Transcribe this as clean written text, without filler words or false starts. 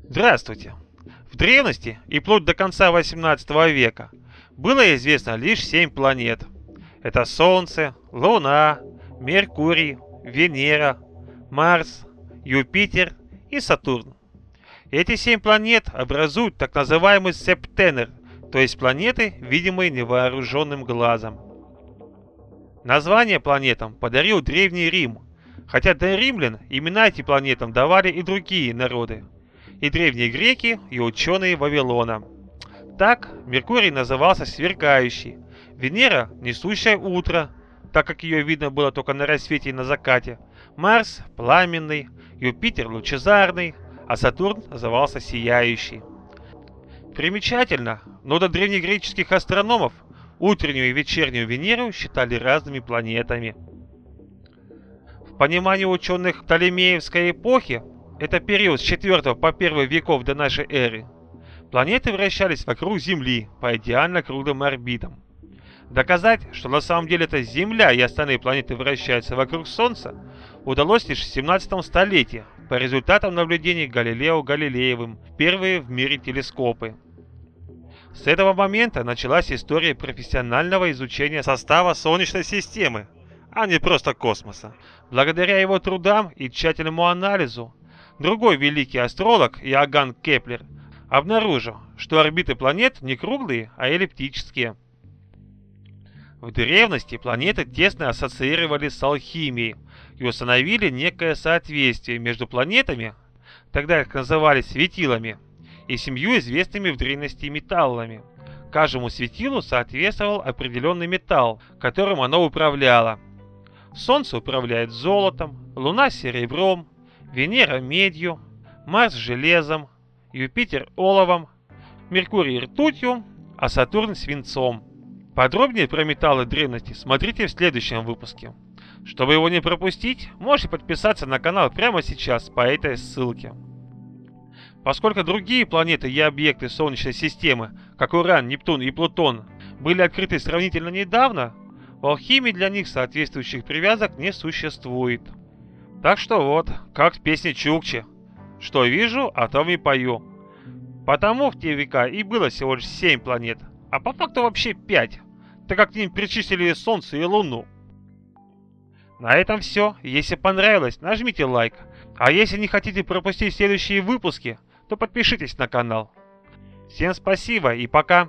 Здравствуйте! В древности и вплоть до конца 18 века было известно лишь 7 планет. Это Солнце, Луна, Меркурий, Венера, Марс, Юпитер и Сатурн. Эти 7 планет образуют так называемый септенер, то есть планеты, видимые невооруженным глазом. Название планетам подарил Древний Рим, хотя до римлян имена этим планетам давали и другие народы, и древние греки, и ученые Вавилона. Так, Меркурий назывался сверкающий, Венера – несущая утро, так как ее видно было только на рассвете и на закате, Марс – пламенный, Юпитер – лучезарный, а Сатурн назывался сияющий. Примечательно, но до древнегреческих астрономов утреннюю и вечернюю Венеру считали разными планетами. В понимании ученых Птолемеевской эпохи, это период с 4 по 1 веков до нашей эры, планеты вращались вокруг Земли по идеально круглым орбитам. Доказать, что на самом деле это Земля и остальные планеты вращаются вокруг Солнца, удалось лишь в 17 столетии по результатам наблюдений Галилео Галилеевым, первые в мире телескопы. С этого момента началась история профессионального изучения состава Солнечной системы, а не просто космоса. Благодаря его трудам и тщательному анализу, другой великий астролог Иоганн Кеплер обнаружил, что орбиты планет не круглые, а эллиптические. В древности планеты тесно ассоциировались с алхимией и установили некое соответствие между планетами, тогда их называли светилами, и 7 известными в древности металлами. Каждому светилу соответствовал определенный металл, которым оно управляло. Солнце управляет золотом, Луна серебром, Венера медью, Марс железом, Юпитер оловом, Меркурий ртутью, а Сатурн свинцом. Подробнее про металлы древности смотрите в следующем выпуске. Чтобы его не пропустить, можете подписаться на канал прямо сейчас по этой ссылке. Поскольку другие планеты и объекты Солнечной системы, как Уран, Нептун и Плутон, были открыты сравнительно недавно, в алхимии для них соответствующих привязок не существует. Так что вот, как в песне Чукчи: что вижу, о том и пою. Потому в те века и было всего лишь 7 планет, а по факту вообще 5, так как к ним причислили Солнце и Луну. На этом все. Если понравилось, нажмите лайк. А если не хотите пропустить следующие выпуски, то подпишитесь на канал. Всем спасибо и пока!